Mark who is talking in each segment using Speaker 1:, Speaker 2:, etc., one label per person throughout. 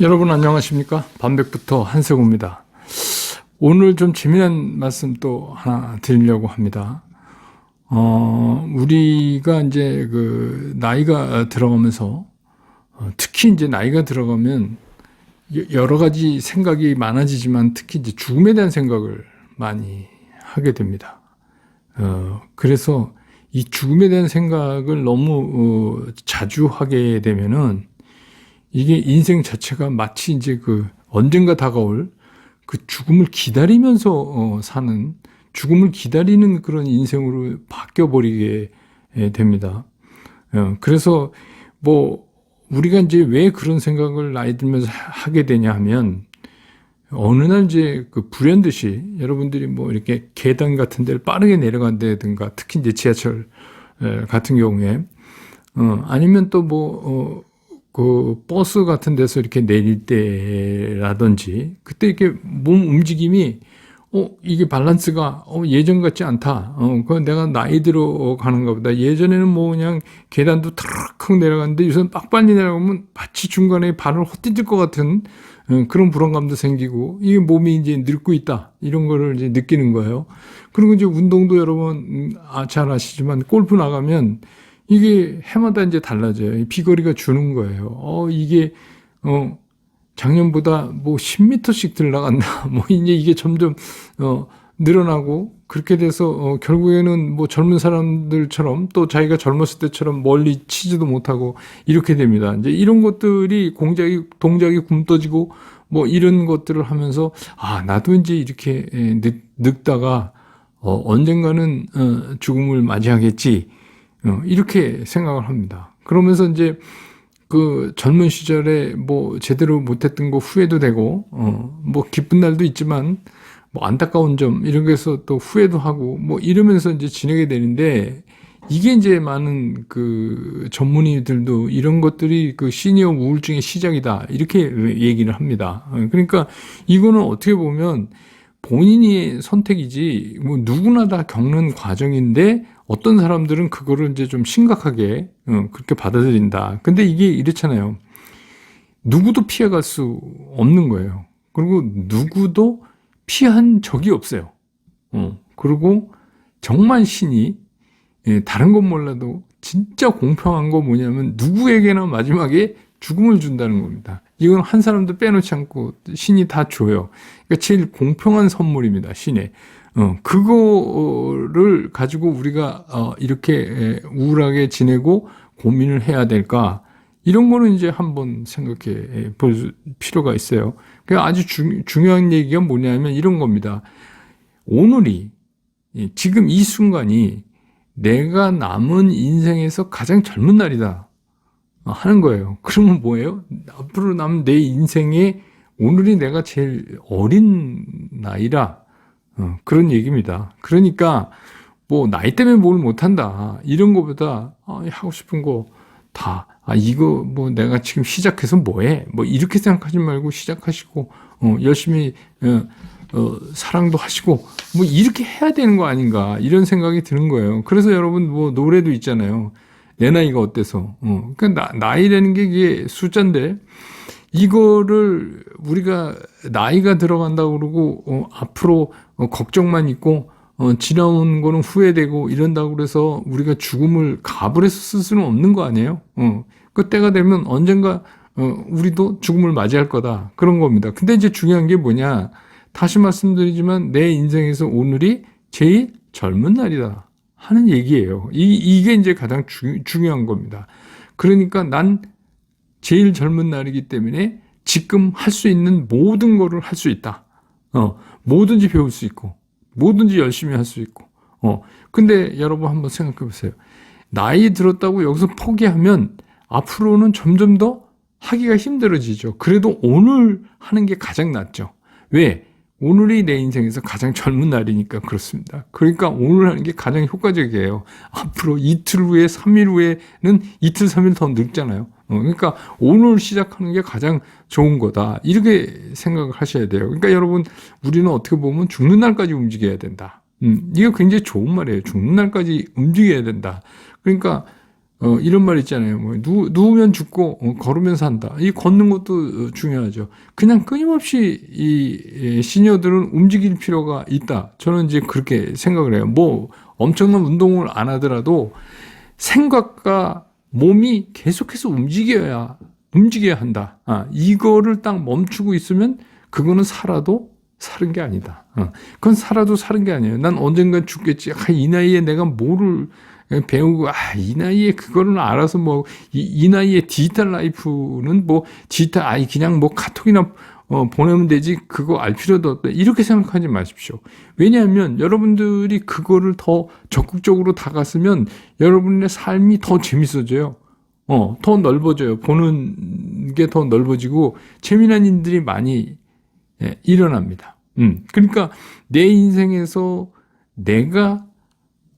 Speaker 1: 여러분 안녕하십니까? 반백부터 한세구입니다. 오늘 좀 재미난 말씀 또 하나 드리려고 합니다. 우리가 이제 나이가 들어가면서, 특히 이제 나이가 들어가면 여러 가지 생각이 많아지지만 특히 이제 죽음에 대한 생각을 많이 하게 됩니다. 그래서 이 죽음에 대한 생각을 너무 자주 하게 되면은 이게 인생 자체가 마치 이제 언젠가 다가올 죽음을 기다리면서 사는, 죽음을 기다리는 그런 인생으로 바뀌어버리게 됩니다. 그래서 우리가 이제 왜 그런 생각을 나이 들면서 하게 되냐 하면, 어느 날 이제 불현듯이 여러분들이 이렇게 계단 같은 데를 빠르게 내려간다든가, 특히 이제 지하철 같은 경우에, 아니면 또 버스 같은 데서 이렇게 내릴 때라든지, 그때 이렇게 몸 움직임이, 이게 밸런스가, 예전 같지 않다. 그건 내가 나이 들어 가는가 보다. 예전에는 그냥 계단도 탁 내려갔는데, 요새는 빡빨리 내려가면 마치 중간에 발을 헛디딜 것 같은 그런 불안감도 생기고, 이게 몸이 이제 늙고 있다. 이런 거를 이제 느끼는 거예요. 그리고 이제 운동도 여러분, 잘 아시지만, 골프 나가면, 이게 해마다 이제 달라져요. 비거리가 주는 거예요. 이게, 작년보다 10m씩 들나간다. 이제 이게 점점, 늘어나고, 그렇게 돼서, 결국에는 젊은 사람들처럼 또 자기가 젊었을 때처럼 멀리 치지도 못하고, 이렇게 됩니다. 이제 이런 것들이 동작이 굼떠지고, 이런 것들을 하면서, 나도 이제 이렇게 늙다가, 언젠가는, 죽음을 맞이하겠지. 이렇게 생각을 합니다. 그러면서 이제 젊은 시절에 제대로 못했던 거 후회도 되고, 기쁜 날도 있지만, 안타까운 점, 이런 거에서 또 후회도 하고, 이러면서 이제 지내게 되는데, 이게 이제 많은 전문의들도 이런 것들이 시니어 우울증의 시작이다. 이렇게 얘기를 합니다. 그러니까 이거는 어떻게 보면 본인의 선택이지, 누구나 다 겪는 과정인데, 어떤 사람들은 그거를 이제 좀 심각하게 그렇게 받아들인다. 근데 이게 이렇잖아요. 누구도 피해갈 수 없는 거예요. 그리고 누구도 피한 적이 없어요. 그리고 정말 신이, 다른 건 몰라도 진짜 공평한 거 뭐냐면 누구에게나 마지막에 죽음을 준다는 겁니다. 이건 한 사람도 빼놓지 않고 신이 다 줘요. 그러니까 제일 공평한 선물입니다. 신의. 그거를 가지고 우리가 이렇게 우울하게 지내고 고민을 해야 될까? 이런 거는 이제 한번 생각해 볼 필요가 있어요. 아주 중요한 얘기가 뭐냐면 이런 겁니다. 오늘이, 지금 이 순간이 내가 남은 인생에서 가장 젊은 날이다 하는 거예요. 그러면 뭐예요? 앞으로 남은 내 인생에 오늘이 내가 제일 어린 나이라, 그런 얘기입니다. 그러니까 나이 때문에 뭘 못한다 이런 거보다 하고 싶은 거 다, 이거 내가 지금 시작해서 뭐해? 이렇게 생각하지 말고 시작하시고 열심히 사랑도 하시고 이렇게 해야 되는 거 아닌가, 이런 생각이 드는 거예요. 그래서 여러분 노래도 있잖아요. 내 나이가 어때서. 그러니까 나이라는 게 이게 숫자인데, 이거를 우리가 나이가 들어간다고 그러고 앞으로 걱정만 있고 지나온 거는 후회되고 이런다고 그래서 우리가 죽음을 갑을 해서 쓸 수는 없는 거 아니에요? 그 때가 되면 언젠가 우리도 죽음을 맞이할 거다, 그런 겁니다. 근데 이제 중요한 게 뭐냐, 다시 말씀드리지만 내 인생에서 오늘이 제일 젊은 날이다 하는 얘기예요. 이게 이제 가장 중요한 겁니다. 그러니까 난 제일 젊은 날이기 때문에 지금 할 수 있는 모든 거를 할 수 있다. 뭐든지 배울 수 있고, 뭐든지 열심히 할 수 있고. 근데 여러분 한번 생각해 보세요. 나이 들었다고 여기서 포기하면 앞으로는 점점 더 하기가 힘들어지죠. 그래도 오늘 하는 게 가장 낫죠. 왜? 오늘이 내 인생에서 가장 젊은 날이니까 그렇습니다. 그러니까 오늘 하는 게 가장 효과적이에요. 앞으로 이틀 후에, 3일 후에는 이틀, 3일 더 늙잖아요. 그러니까 오늘 시작하는 게 가장 좋은 거다, 이렇게 생각을 하셔야 돼요. 그러니까 여러분, 우리는 어떻게 보면 죽는 날까지 움직여야 된다. 이거 굉장히 좋은 말이에요. 죽는 날까지 움직여야 된다. 그러니까 이런 말 있잖아요. 뭐, 누우면 죽고, 걸으면 산다. 이 걷는 것도 중요하죠. 그냥 끊임없이 이 시니어들은 움직일 필요가 있다. 저는 이제 그렇게 생각을 해요. 뭐, 엄청난 운동을 안 하더라도 생각과 몸이 계속해서 움직여야 한다. 이거를 딱 멈추고 있으면 그거는 살아도 사는 게 아니다. 그건 살아도 사는 게 아니에요. 난 언젠간 죽겠지. 이 나이에 내가 뭐를 배우고, 이 나이에 그거를 알아서 뭐, 이 나이에 디지털 라이프는 뭐, 그냥 뭐 카톡이나 보내면 되지, 그거 알 필요도 없다. 이렇게 생각하지 마십시오. 왜냐하면 여러분들이 그거를 더 적극적으로 다가서면 여러분의 삶이 더 재밌어져요. 더 넓어져요. 보는 게 더 넓어지고, 재미난 일들이 많이 일어납니다. 그러니까 내 인생에서 내가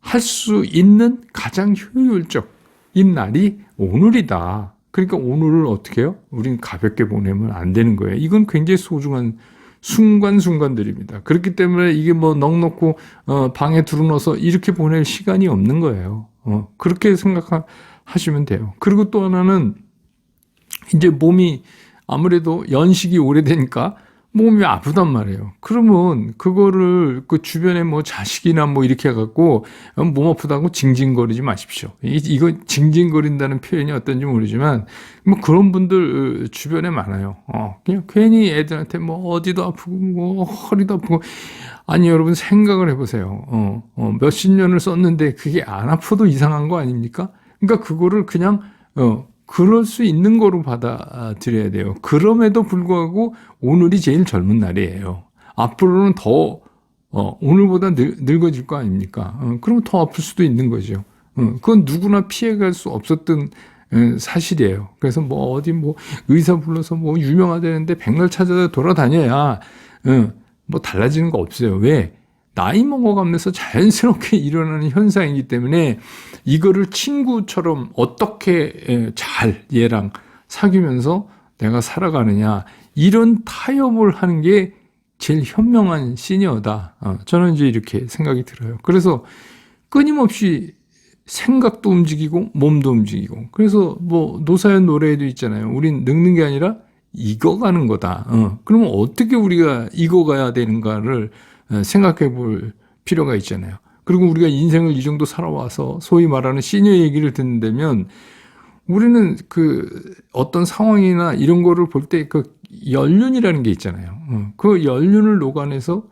Speaker 1: 할 수 있는 가장 효율적인 날이 오늘이다. 그러니까 오늘을 어떻게 해요? 우린 가볍게 보내면 안 되는 거예요. 이건 굉장히 소중한 순간순간들입니다. 그렇기 때문에 이게 뭐 넉넉고 방에 들어넣어서 이렇게 보낼 시간이 없는 거예요. 그렇게 생각하시면 돼요. 그리고 또 하나는 이제 몸이 아무래도 연식이 오래되니까 몸이 아프단 말이에요. 그러면 그거를 그 주변에 뭐 자식이나 뭐 이렇게 해갖고 몸 아프다고 징징거리지 마십시오. 이거 징징거린다는 표현이 어떤지 모르지만 뭐 그런 분들 주변에 많아요. 그냥 괜히 애들한테 뭐 어디도 아프고 뭐 허리도 아프고. 아니 여러분 생각을 해보세요. 몇십 년을 썼는데 그게 안 아파도 이상한 거 아닙니까? 그러니까 그거를 그냥 그럴 수 있는 거로 받아들여야 돼요. 그럼에도 불구하고 오늘이 제일 젊은 날이에요. 앞으로는 더 오늘보다 늙어질 거 아닙니까? 그러면 더 아플 수도 있는 거죠. 그건 누구나 피해갈 수 없었던 사실이에요. 그래서 뭐 어디 뭐 의사 불러서 뭐 유명하다는데 백날 찾아다 돌아다녀야 뭐 달라지는 거 없어요. 왜? 나이 먹어가면서 자연스럽게 일어나는 현상이기 때문에 이거를 친구처럼 어떻게 잘 얘랑 사귀면서 내가 살아가느냐 이런 타협을 하는 게 제일 현명한 시니어다. 저는 이제 이렇게 생각이 들어요. 그래서 끊임없이 생각도 움직이고 몸도 움직이고 그래서 뭐 노사연 노래에도 있잖아요. 우린 늙는 게 아니라 익어가는 거다. 그러면 어떻게 우리가 익어가야 되는가를 생각해 볼 필요가 있잖아요. 그리고 우리가 인생을 이 정도 살아와서 소위 말하는 시니어 얘기를 듣는다면 우리는 그 어떤 상황이나 이런 거를 볼 때 그 연륜이라는 게 있잖아요. 그 연륜을 녹아내서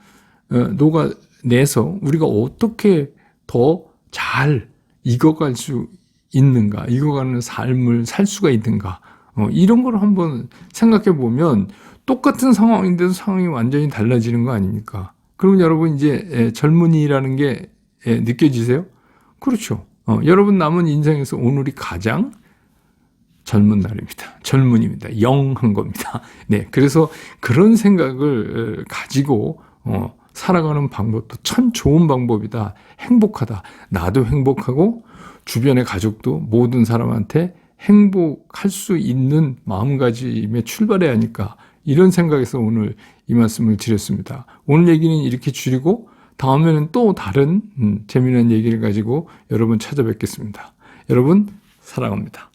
Speaker 1: 우리가 어떻게 더 잘 익어갈 수 있는가, 익어가는 삶을 살 수가 있는가, 이런 걸 한번 생각해 보면 똑같은 상황인데도 상황이 완전히 달라지는 거 아닙니까? 그러면 여러분 이제 젊은이라는 게 느껴지세요? 그렇죠. 여러분 남은 인생에서 오늘이 가장 젊은 날입니다. 젊은입니다. 영한 겁니다. 네, 그래서 그런 생각을 가지고 살아가는 방법도 참 좋은 방법이다. 행복하다. 나도 행복하고 주변의 가족도 모든 사람한테 행복할 수 있는 마음가짐에 출발해야 하니까 이런 생각에서 오늘 이 말씀을 드렸습니다. 오늘 얘기는 이렇게 줄이고 다음에는 또 다른 재미난 얘기를 가지고 여러분 찾아뵙겠습니다. 여러분 사랑합니다.